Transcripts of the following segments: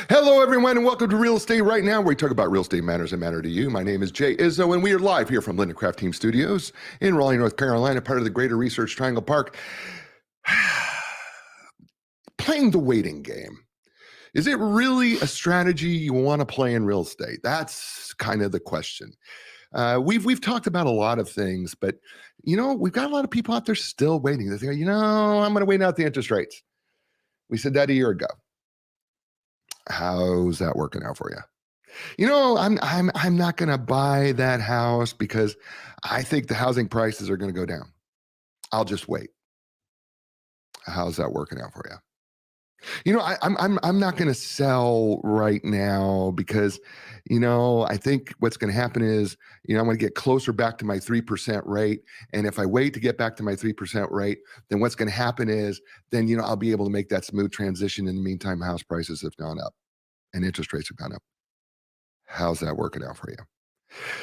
Hello, everyone, and welcome to Real Estate Right Now, where we talk about real estate matters that matter to you. My name is Jay Izzo, and we are live here from Linda Craft Team Studios in Raleigh, North Carolina, part of the Greater Research Triangle Park. Playing the waiting game. Is it really a strategy you want to play in real estate? That's kind of the question. We've talked about a lot of things, but we've got a lot of people out there still waiting. They think, I'm going to wait out the interest rates. We said that a year ago. How's that working out for you? I'm not going to buy that house because I think the housing prices are going to go down. I'll just wait. How's that working out for you? I'm not going to sell right now because, I think what's going to happen is, I'm going to get closer back to my 3% rate. And if I wait to get back to my 3% rate, then what's going to happen is then, I'll be able to make that smooth transition. In the meantime, house prices have gone up and interest rates have gone up. How's that working out for you?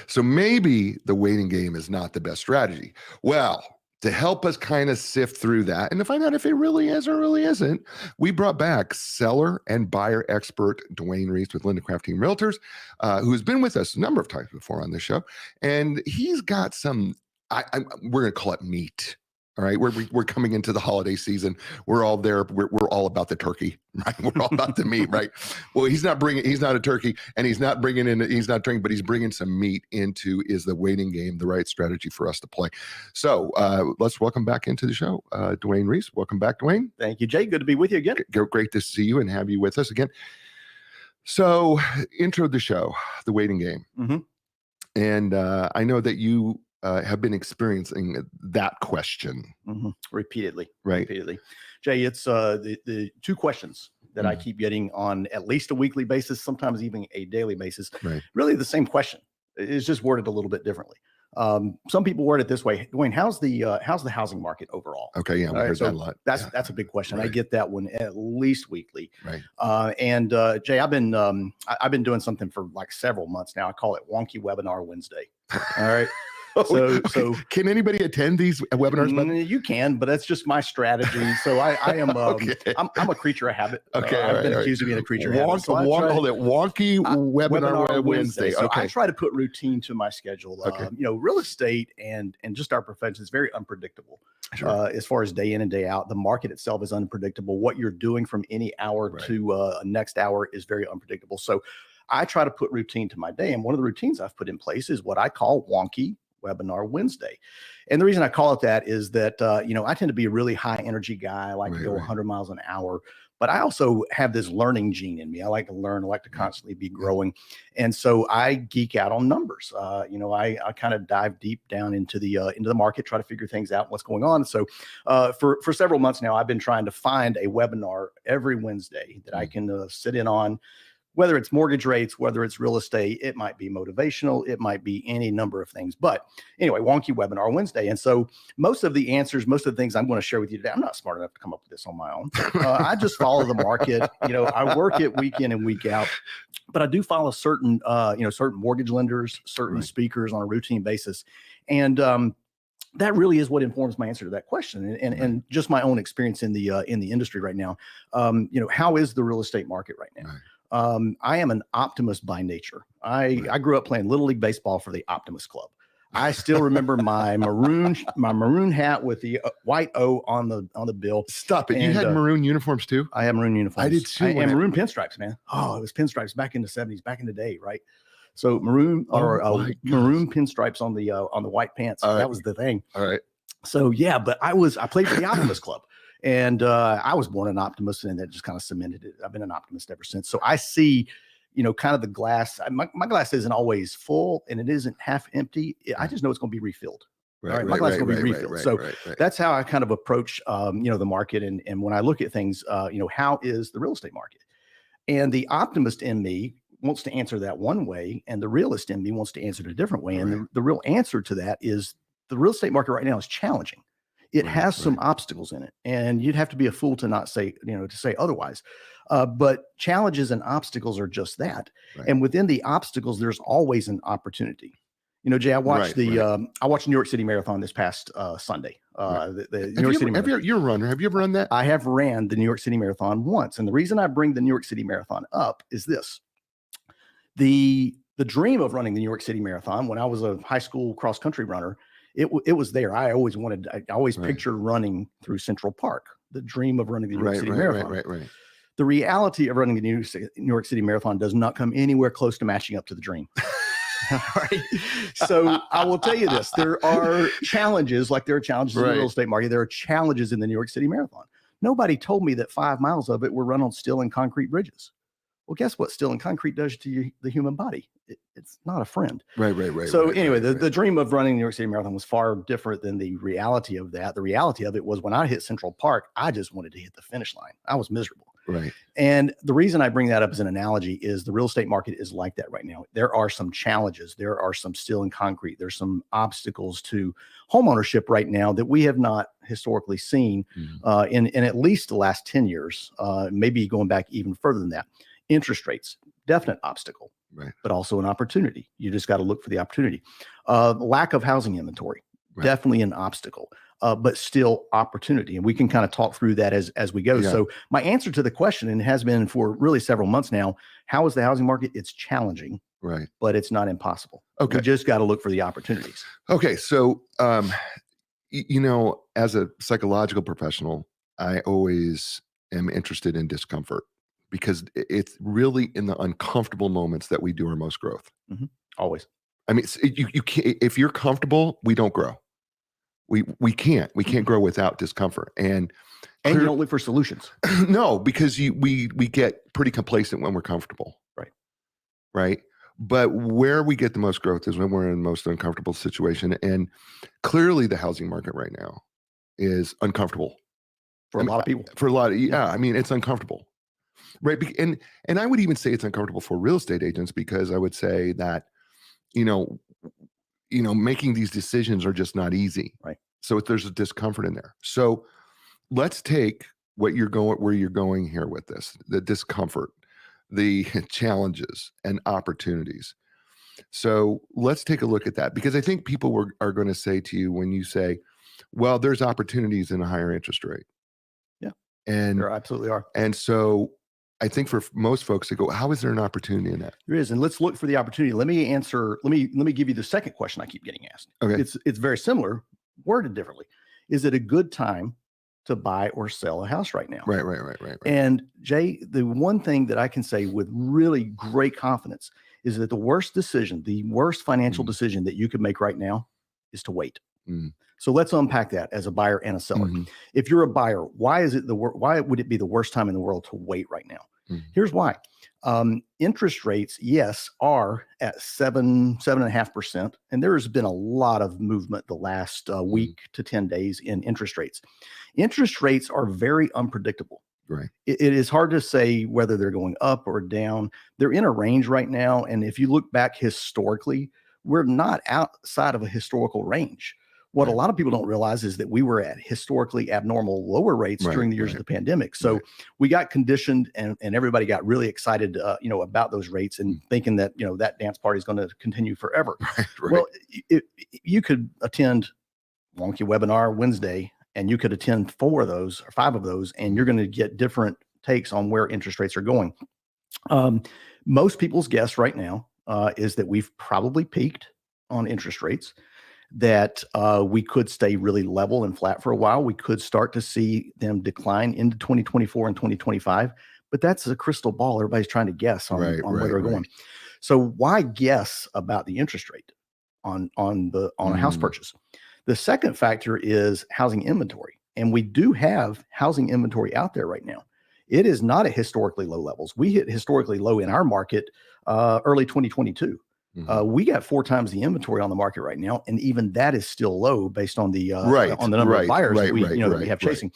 So maybe the waiting game is not the best strategy. Well, to help us kind of sift through that and to find out if it really is or really isn't, we brought back seller and buyer expert Dwayne Reese with Linda Craft Team Realtors, who's been with us a number of times before on this show. And he's got some, we're going to call it meat. All right, we're coming into the holiday season. We're all there. We're all about the turkey, right? We're all about the meat, right? Well, he's not a turkey, and he's not drinking, but he's bringing some meat into is the waiting game the right strategy for us to play? So let's welcome back into the show, Dwayne Reese. Welcome back, Dwayne. Thank you, Jay. Good to be with you again. Great to see you and have you with us again. So intro the show, the waiting game, and I know that you have been experiencing that question repeatedly, right? Repeatedly, Jay. It's the two questions that I keep getting on at least a weekly basis, sometimes even a daily basis. Right. Really, the same question. It's just worded a little bit differently. Some people word it this way: Dwayne, how's the housing market overall? Okay, yeah, we heard that a lot. That's a big question. Right. I get that one at least weekly. Right. And Jay, I've been doing something for like several months now. I call it Wonky Webinar Wednesday. All right. So can anybody attend these webinars? You can, but that's just my strategy. So I am Okay. I'm a creature of habit. Okay, I've been accused of being a creature of habit. So Wonky webinar Wednesday. So okay. I try to put routine to my schedule. Okay. Real estate and just our profession is very unpredictable. Sure. As far as day in and day out, the market itself is unpredictable. What you're doing from any hour to next hour is very unpredictable. So I try to put routine to my day. And one of the routines I've put in place is what I call Wonky Webinar Wednesday. And the reason I call it that is that, I tend to be a really high energy guy. I like to go 100 miles an hour, but I also have this learning gene in me. I like to learn, I like to constantly be growing. And so I geek out on numbers. I kind of dive deep down into the market, try to figure things out, what's going on. So for several months now, I've been trying to find a webinar every Wednesday that I can sit in on. Whether it's mortgage rates, whether it's real estate, it might be motivational, it might be any number of things. But anyway, Wonky Webinar Wednesday. And so most of the answers, most of the things I'm going to share with you today, I'm not smart enough to come up with this on my own. I just follow the market. I work it week in and week out, but I do follow certain mortgage lenders, certain speakers on a routine basis. And that really is what informs my answer to that question, and just my own experience in the industry right now. How is the real estate market right now? I am an optimist by nature. I grew up playing Little League Baseball for the Optimist Club. I still remember my maroon hat with the white O on the bill. Stop it! You had maroon uniforms too? I have maroon uniforms. I did too. And maroon pinstripes, man. Oh, it was pinstripes back in the 70s, back in the day, right? So maroon maroon pinstripes on the white pants. That was the thing. All right. So yeah, but I played for the Optimist Club. And I was born an optimist, and that just kind of cemented it. I've been an optimist ever since. So I see, kind of the glass. My glass isn't always full, and it isn't half empty. I just know it's going to be refilled. Right. My glass is going to be refilled. So that's how I kind of approach, the market. And when I look at things, how is the real estate market? And the optimist in me wants to answer that one way, and the realist in me wants to answer it a different way. And the real answer to that is the real estate market right now is challenging. It has some obstacles in it, and you'd have to be a fool to not say, to say otherwise. But challenges and obstacles are just that. And within the obstacles, there's always an opportunity. You know, Jay, I watched Right, I watched the New York City Marathon this past Sunday. The New York City Marathon. You're a runner. Have you ever run that? I have ran the New York City Marathon once, and the reason I bring the New York City Marathon up is this: the dream of running the New York City Marathon when I was a high school cross country runner. It was there. I always pictured running through Central Park. The dream of running the New York City Marathon. Right. The reality of running the New York City Marathon does not come anywhere close to matching up to the dream. All right. So I will tell you this: there are challenges, like there are challenges in the real estate market. There are challenges in the New York City Marathon. Nobody told me that 5 miles of it were run on steel and concrete bridges. Well, guess what steel and concrete does to the human body? It's not a friend. Right. So anyway, the dream of running the New York City Marathon was far different than the reality of that. The reality of it was when I hit Central Park, I just wanted to hit the finish line. I was miserable. Right. And the reason I bring that up as an analogy is the real estate market is like that right now. There are some challenges. There are some steel and concrete. There's some obstacles to homeownership right now that we have not historically seen in at least the last 10 years, maybe going back even further than that. Interest rates, definite obstacle, but also an opportunity. You just got to look for the opportunity. Lack of housing inventory, definitely an obstacle, but still opportunity. And we can kind of talk through that as we go. Yeah. So my answer to the question, and it has been for really several months now, how is the housing market? It's challenging, but it's not impossible. Okay. We just got to look for the opportunities. Okay. So, you know, as a psychological professional, I always am interested in discomfort, because it's really in the uncomfortable moments that we do our most growth. Always. I mean, you can't, if you're comfortable, we don't grow. We can't grow without discomfort. And you don't look for solutions. No, because we get pretty complacent when we're comfortable. Right. But where we get the most growth is when we're in the most uncomfortable situation. And clearly the housing market right now is uncomfortable. For a lot of people. I mean, it's uncomfortable. Right. And I would even say it's uncomfortable for real estate agents, because I would say that, you know, making these decisions are just not easy. Right. So there's a discomfort in there. So let's take where you're going here with this, the discomfort, the challenges and opportunities. So let's take a look at that, because I think people are going to say to you when you say, well, there's opportunities in a higher interest rate. Yeah. And there absolutely are. And so I think for most folks, they go, how is there an opportunity in that? There is. And let's look for the opportunity. Let me give you the second question I keep getting asked. Okay. It's very similar, worded differently. Is it a good time to buy or sell a house right now? Right. And Jay, the one thing that I can say with really great confidence is that the worst financial decision that you could make right now is to wait. So let's unpack that as a buyer and a seller. If you're a buyer, why would it be the worst time in the world to wait right now? Here's why. Interest rates, yes, are at 7.5%. And there has been a lot of movement the last week to 10 days in interest rates. Interest rates are very unpredictable. Right. It is hard to say whether they're going up or down. They're in a range right now. And if you look back historically, we're not outside of a historical range. What a lot of people don't realize is that we were at historically abnormal lower rates during the years of the pandemic. So we got conditioned, and everybody got really excited, about those rates and thinking that, that dance party is going to continue forever. Well, you could attend Wonky Webinar Wednesday, and you could attend 4 of those or 5 of those, and you're going to get different takes on where interest rates are going. Most people's guess right now is that we've probably peaked on interest rates, that we could stay really level and flat for a while. We could start to see them decline into 2024 and 2025, but that's a crystal ball. Everybody's trying to guess on where they're going. So why guess about the interest rate on a house purchase? The second factor is housing inventory. And we do have housing inventory out there right now. It is not at historically low levels. We hit historically low in our market early 2022. We got 4 times the inventory on the market right now, and even that is still low based on the number of buyers that we have chasing.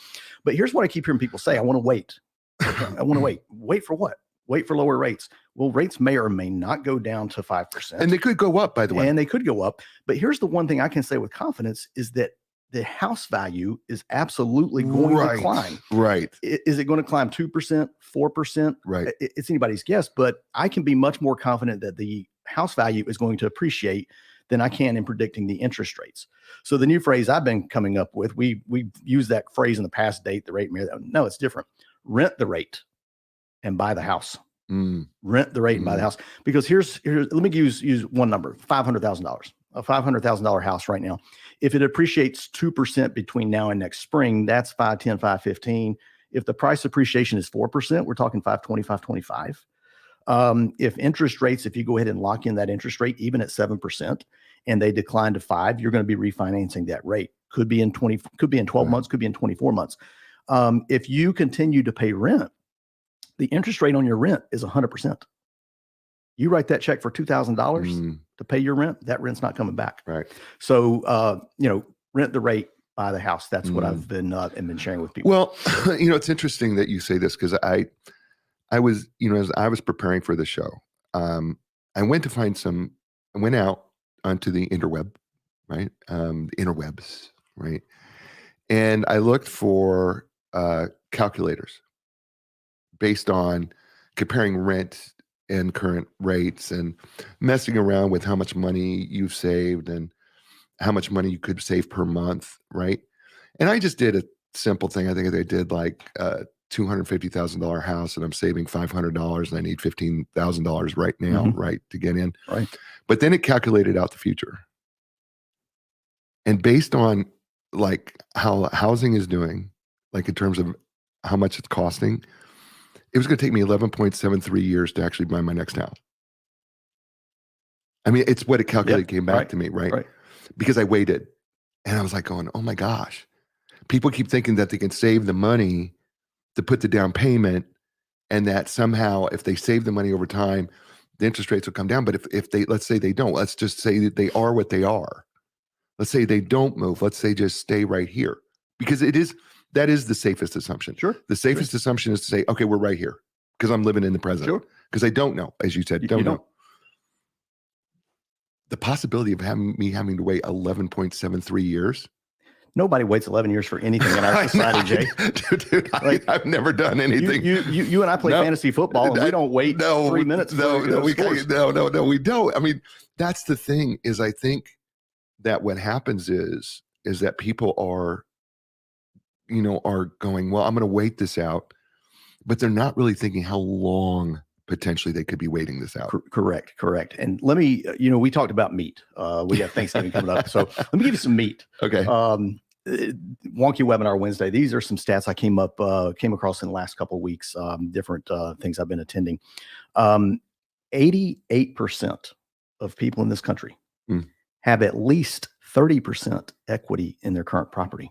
But here's what I keep hearing people say: I want to wait. I want to wait. Wait for what? Wait for lower rates. Well, rates may or may not go down to 5%, and they could go up. By the way, and they could go up. But here's the one thing I can say with confidence is that the house value is absolutely going to climb. Right. Is it going to climb 2%, 4%? Right. It's anybody's guess, but I can be much more confident that the house value is going to appreciate than I can in predicting the interest rates. So the new phrase I've been coming up with, we've used that phrase in the past, date the rate. No, it's different. Rent the rate and buy the house. Rent the rate and buy the house. Because here's let me use one number, $500,000. A $500,000 house right now. If it appreciates 2% between now and next spring, that's 510, 515. If the price appreciation is 4%, we're talking 520, 525. If interest rates, if you go ahead and lock in that interest rate, even at 7%, and they decline to 5%, you're going to be refinancing that rate. Could be in 12 months, could be in 24 months. If you continue to pay rent, the interest rate on your rent is 100%. You write that check for $2,000 to pay your rent, that rent's not coming back. Right. So, rent the rate, buy the house. That's what I've been sharing with people. Well, it's interesting that you say this, because I was, as I was preparing for the show, I went out onto the interweb, right? The interwebs, right? And I looked for calculators based on comparing rent and current rates and messing around with how much money you've saved and how much money you could save per month, right? And I just did a simple thing. I think I did like a $250,000 house and I'm saving $500 and I need $15,000 right now, right, to get in. Right. But then it calculated out the future. And based on like how housing is doing, like in terms of how much it's costing, it was going to take me 11.73 years to actually buy my next house. I mean, it's what it calculated came back to me, right? Because I waited and I was like going, oh my gosh, people keep thinking that they can save the money to put the down payment and that somehow if they save the money over time, the interest rates will come down. But if they, let's say they don't, let's just say that they are what they are. Let's say they don't move. Let's say just stay right here, because that is the safest assumption. Sure. The safest assumption is to say, okay, we're right here because I'm living in the present. Sure. Because I don't know, as you said, You don't know. don't. The possibility of having to wait 11.73 years. Nobody waits 11 years for anything in our society, Jay. Dude, I've never done anything. You and I play fantasy football, and we don't wait 3 minutes. No, we don't. I mean, that's the thing. Is I think that what happens is that people are going, well, I'm going to wait this out, but they're not really thinking how long potentially they could be waiting this out. Correct. And let me, we talked about meat. We got Thanksgiving coming up, so let me give you some meat. Okay. Wonky Webinar Wednesday. These are some stats I came across in the last couple of weeks. Different things I've been attending. 88% of people in this country have at least 30% equity in their current property.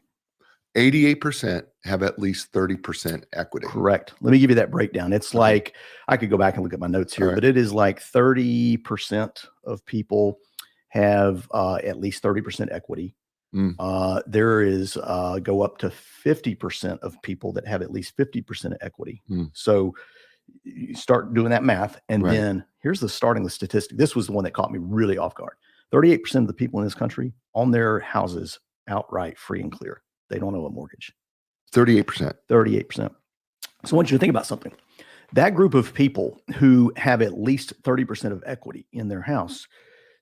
88% have at least 30% equity. Correct. Let me give you that breakdown. It's like, I could go back and look at my notes here, but it is like 30% of people have at least 30% equity. There is go up to 50% of people that have at least 50% equity. So you start doing that math, and then here's the starting statistic. This was the one that caught me really off guard. 38% of the people in this country own their houses outright, free and clear. They don't owe a mortgage. 38%. 38%. So I want you to think about something. That group of people who have at least 30% of equity in their house,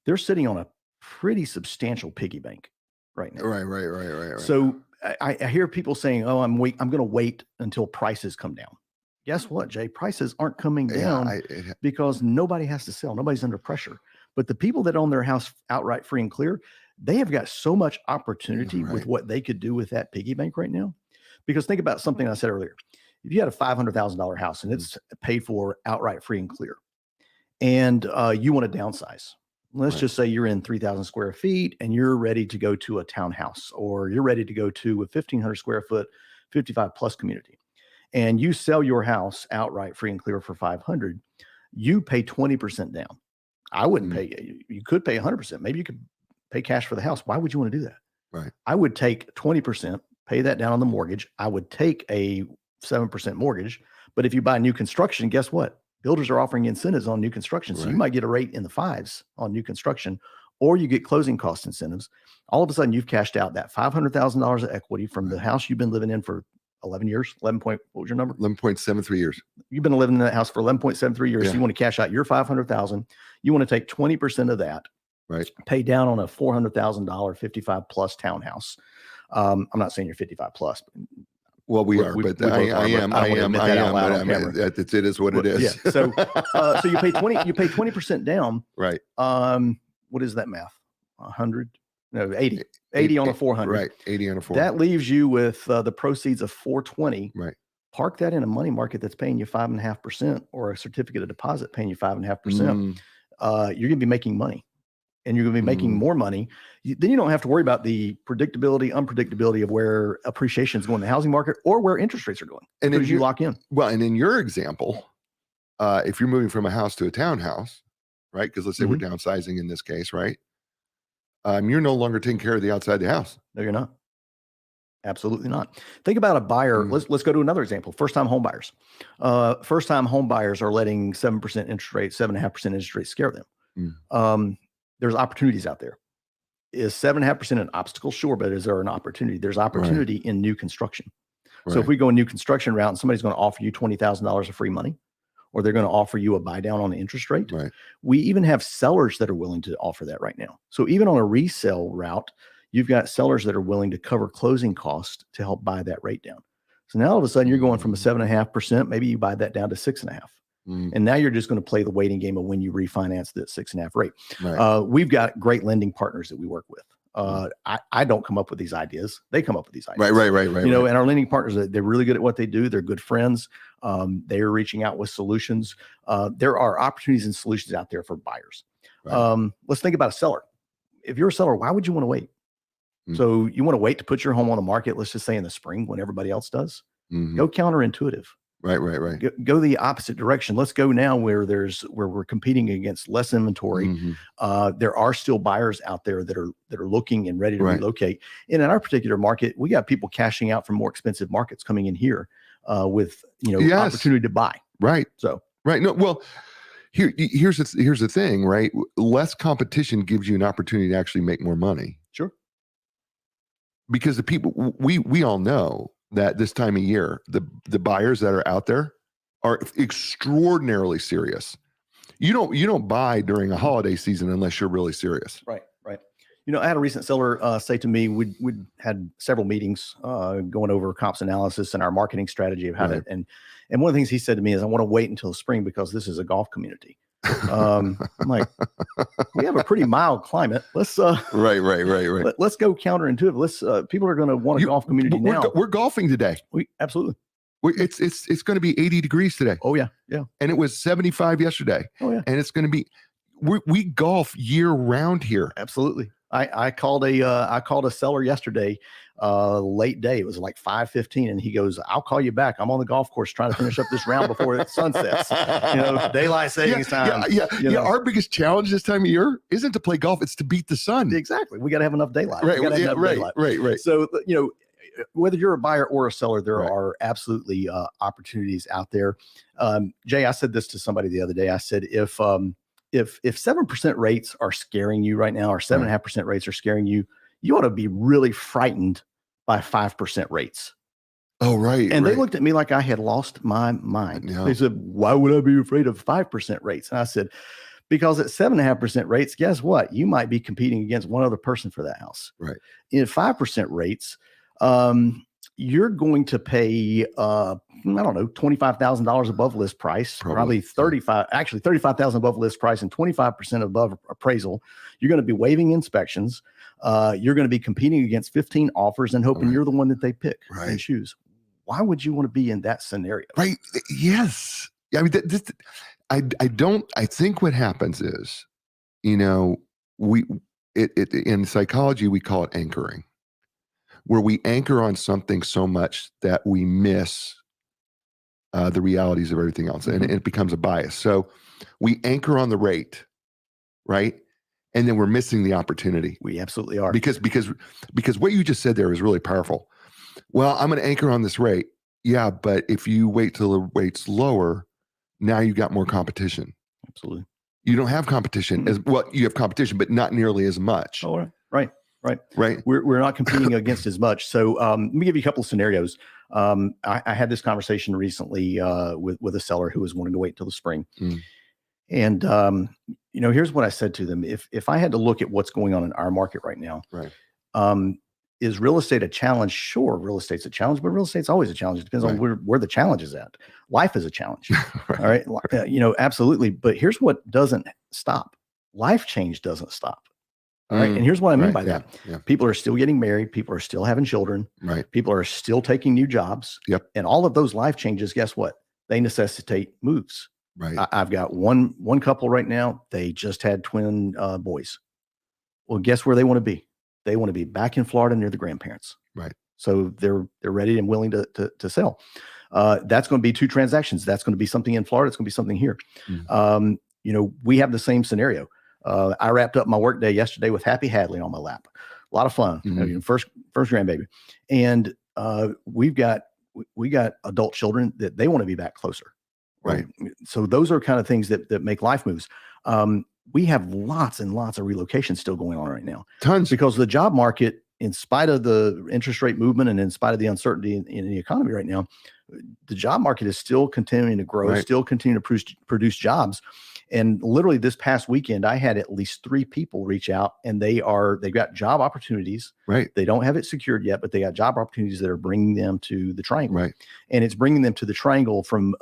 they're sitting on a pretty substantial piggy bank right now. Right. So I hear people saying, oh, I'm going to wait until prices come down. Guess what, Jay? Prices aren't coming down because nobody has to sell. Nobody's under pressure. But the people that own their house outright, free and clear, they have got so much opportunity with what they could do with that piggy bank right now. Because think about something I said earlier. If you had a $500,000 house and it's paid for outright, free and clear, and you want to downsize, let's just say you're in 3,000 square feet and you're ready to go to a townhouse, or you're ready to go to a 1,500 square foot, 55 plus community, and you sell your house outright, free and clear for 500, you pay 20% down. I wouldn't pay. You could pay 100%. Maybe you could pay cash for the house. Why would you want to do that? Right. I would take 20%, pay that down on the mortgage. I would take a 7% mortgage. But if you buy new construction, guess what? Builders are offering incentives on new construction. So you might get a rate in the 5s on new construction, or you get closing cost incentives. All of a sudden, you've cashed out that $500,000 of equity from the house you've been living in for 11 years. What was your number? 11.73 years. You've been living in that house for 11.73 years. So you want to cash out your $500,000. You want to take 20% of that Right. pay down on a $400,000 55 plus townhouse. I'm not saying you're 55 plus. Well, we are, but I am, but I mean, it is what it is. Yeah. So you pay 20% down. Right. What is that math? 100? No, 80 on a 400. Right. 80 on a 400. That leaves you with the proceeds of 420. Right. Park that in a money market that's paying you 5.5%, or a certificate of deposit paying you 5.5%. You're going to be making money, and you're going to be making more money. Then you don't have to worry about the predictability, unpredictability of where appreciation is going in the housing market or where interest rates are going. And because you lock in. Well, and in your example, if you're moving from a house to a townhouse, right? Because let's say we're downsizing in this case, right? You're no longer taking care of the outside of the house. No, you're not. Absolutely not. Think about a buyer. Let's go to another example. First-time home buyers. First-time home buyers are letting 7% interest rate, 7.5% interest rate scare them. There's opportunities out there. Is 7.5% an obstacle? Sure, but is there an opportunity? There's opportunity in new construction. So if we go a new construction route and somebody's going to offer you $20,000 of free money, or they're going to offer you a buy down on the interest rate. We even have sellers that are willing to offer that right now. So even on a resale route, you've got sellers that are willing to cover closing costs to help buy that rate down. So now all of a sudden you're going from a 7.5%, maybe you buy that down to 6.5%. And now you're just going to play the waiting game of when you refinance that 6.5% rate. We've got great lending partners that we work with. I don't come up with these ideas. They come up with these ideas. Right. You know, and our lending partners, they're really good at what they do. They're good friends. They're reaching out with solutions. There are opportunities and solutions out there for buyers. Let's think about a seller. If you're a seller, why would you want to wait? So you want to wait to put your home on the market, let's just say in the spring when everybody else does? Go counterintuitive. Right. Go the opposite direction. Let's go now where we're competing against less inventory. There are still buyers out there that are looking and ready to relocate. And in our particular market, we got people cashing out from more expensive markets coming in here with opportunity to buy. No, well, here's the thing, right? Less competition gives you an opportunity to actually make more money. Sure. Because the people we all know that this time of year, the buyers that are out there are extraordinarily serious. You don't buy during a holiday season unless you're really serious. Right. You know, I had a recent seller say to me, we'd had several meetings going over comps analysis and our marketing strategy of how to, and one of the things he said to me is, I want to wait until the spring because this is a golf community. I'm like, we have a pretty mild climate. Let's right. Let's go counterintuitive. Let's people are going to want a golf community now. We're golfing today. Absolutely. It's going to be 80 degrees today. Oh yeah. And it was 75 yesterday. Oh yeah. And it's going to be. We golf year round here. Absolutely. I called a seller yesterday, late day. It was like 5:15, and he goes, "I'll call you back. I'm on the golf course trying to finish up this round before the sun sets." You know, daylight savings time. Yeah. Our biggest challenge this time of year isn't to play golf; it's to beat the sun. Exactly. We got to have enough daylight. Right. So whether you're a buyer or a seller, there are absolutely opportunities out there. Jay, I said this to somebody the other day. I said, if 7% rates are scaring you right now, or 7.5% rates are scaring you, you ought to be really frightened by 5% rates. Oh, right. And they looked at me like I had lost my mind. They said, "Why would I be afraid of 5% rates?" And I said, because at 7.5% rates, guess what? You might be competing against one other person for that house. Right. In 5% rates, you're going to pay, I don't know, $25,000 above list price, probably $35,000 above list price and 25% above appraisal. You're going to be waiving inspections. You're going to be competing against 15 offers and hoping you're the one that they pick and choose. Why would you want to be in that scenario? Right. Yes. I mean, I think what happens is, in psychology, we call it anchoring, where we anchor on something so much that we miss the realities of everything else, and it becomes a bias. So we anchor on the rate, right? And then we're missing the opportunity. We absolutely are. Because what you just said there is really powerful. Well, I'm going to anchor on this rate. Yeah, but if you wait till the rate's lower, now you got more competition. Absolutely. You don't have competition as well. You have competition, but not nearly as much. Oh, right. We're not competing against as much. So let me give you a couple of scenarios. I had this conversation recently with a seller who was wanting to wait till the spring. And here's what I said to them. If I had to look at what's going on in our market right now, Right. Is real estate a challenge? Sure, real estate's a challenge, but real estate's always a challenge. It depends on where the challenge is at. Life is a challenge. Right. All right. Absolutely. But here's what doesn't stop. Life change doesn't stop. All right. And here's what I mean by that. Yeah. People are still getting married. People are still having children. Right. People are still taking new jobs. Yep. And all of those life changes, guess what? They necessitate moves. Right. I've got one couple right now. They just had twin boys. Well, guess where they want to be? They want to be back in Florida near the grandparents. Right. So they're ready and willing to sell. That's going to be 2 transactions. That's going to be something in Florida. It's going to be something here. We have the same scenario. I wrapped up my workday yesterday with Happy Hadley on my lap. A lot of fun. First grandbaby, and we got adult children that they want to be back closer. Right. So those are kind of things that make life moves. We have lots and lots of relocations still going on right now. Tons. Because the job market, in spite of the interest rate movement and in spite of the uncertainty in the economy right now, the job market is still continuing to grow, still continuing to produce jobs. And literally this past weekend, I had at least 3 people reach out, and they got job opportunities. Right. They don't have it secured yet, but they got job opportunities that are bringing them to the Triangle. Right. And it's bringing them to the Triangle from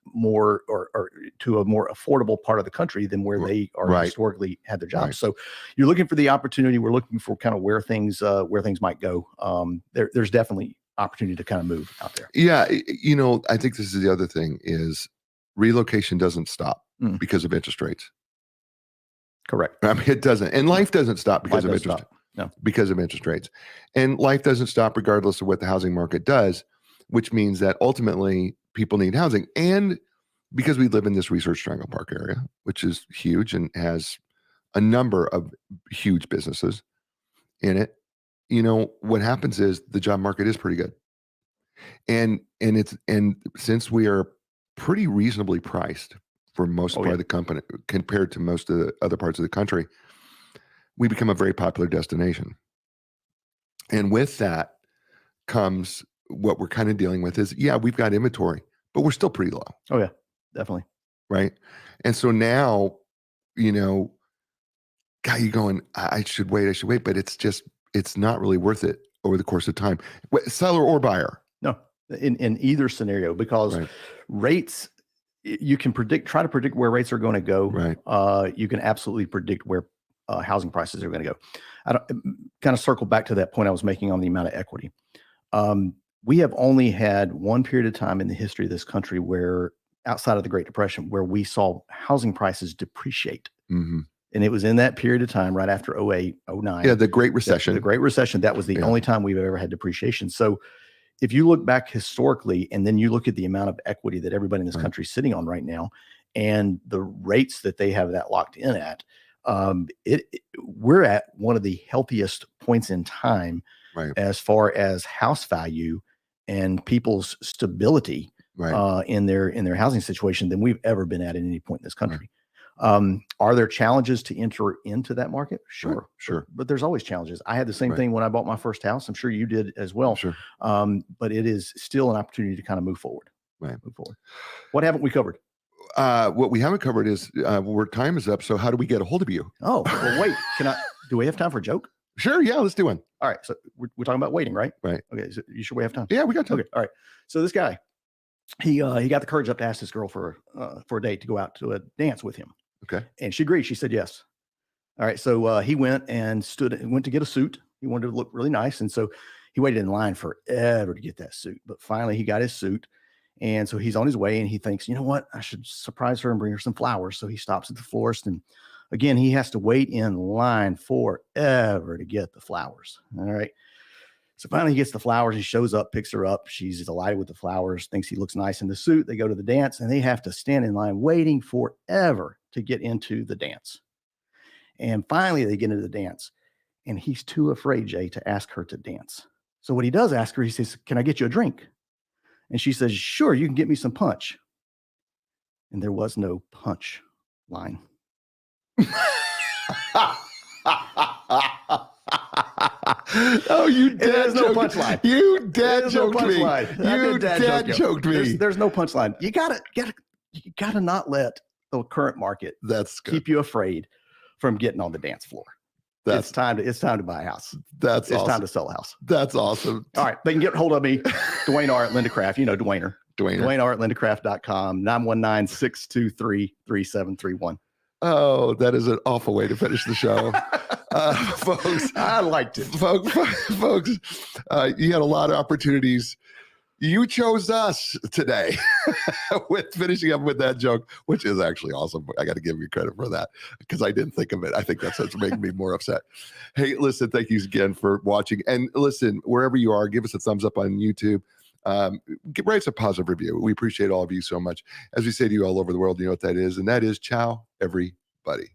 more or to a more affordable part of the country than where they are historically had their jobs. Right. So you're looking for the opportunity. We're looking for kind of where things might go. There's definitely opportunity to kind of move out there. Yeah. I think this is the other thing is relocation doesn't stop because of interest rates. Correct. I mean, it doesn't. And life doesn't stop because of interest. No. Because of interest rates. And life doesn't stop regardless of what the housing market does, which means that ultimately people need housing. And because we live in this Research Triangle Park area, which is huge and has a number of huge businesses in it, what happens is the job market is pretty good. And since we are pretty reasonably priced for most part of the company compared to most of the other parts of the country, we become a very popular destination. And with that comes what we're kind of dealing with is, we've got inventory, but we're still pretty low. Oh yeah, definitely. Right. And so now, you're going, I should wait, but it's not really worth it over the course of time, seller or buyer. No, in either scenario, because rates, you can try to predict where rates are going to go. Right. You can absolutely predict where housing prices are going to go. I don't kind of circle back to that point I was making on the amount of equity. We have only had one period of time in the history of this country where, outside of the Great Depression, where we saw housing prices depreciate. Mm-hmm. And it was in that period of time, right after 08, 09. Yeah, the Great Recession. The Great Recession. That was the only time we've ever had depreciation. So if you look back historically, and then you look at the amount of equity that everybody in this country is sitting on right now, and the rates that they have that locked in at, we're at one of the healthiest points in time as far as house value and people's stability in their housing situation than we've ever been at any point in this country. Are there challenges to enter into that market? Sure. But there's always challenges. I had the same thing when I bought my first house. I'm sure you did as well. Sure. But it is still an opportunity to kind of move forward. Move forward. What haven't we covered? What we haven't covered is where time is up. So how do we get a hold of you? Oh, well, wait. Do we have time for a joke? Sure. Yeah, let's do one. All right. So we're talking about waiting, right? Right. Okay. So you sure we have time? Yeah, we got time. Okay. All right. So this guy, he got the courage up to ask this girl for a date to go out to a dance with him. Okay. And she agreed. She said yes. All right. So he went to get a suit. He wanted to look really nice. And so he waited in line forever to get that suit. But finally he got his suit. And so he's on his way and he thinks, you know what? I should surprise her and bring her some flowers. So he stops at the florist, and again, he has to wait in line forever to get the flowers. All right. So finally he gets the flowers. He shows up, picks her up. She's delighted with the flowers, thinks he looks nice in the suit. They go to the dance and they have to stand in line waiting forever to get into the dance. And finally they get into the dance, and he's too afraid, Jay, to ask her to dance. So what he does ask her, he says, "Can I get you a drink?" And she says, "Sure, you can get me some punch." And there was no punch line. Oh, you dad There's no joked. punchline. You dad joked no me. punchline. You dad joked me. There's no punchline. You gotta not let the current market That's good. keep you afraid from getting on the dance floor. That's it's time to buy a house. That's It's awesome. time to sell a house. That's awesome. All right. They can get hold of me, Dwayne R. at Linda Craft. You know, Dwayne R. at lindacraft.com, 919-623-3731. Oh, that is an awful way to finish the show. Folks, I liked it. Folks, you had a lot of opportunities. You chose us today with finishing up with that joke, which is actually awesome. I got to give you credit for that because I didn't think of it. I think that's what's making me more upset. Hey, listen, thank you again for watching. And listen, wherever you are, give us a thumbs up on YouTube. Write us a positive review. We appreciate all of you so much. As we say to you all over the world, you know what that is. And that is ciao, everybody.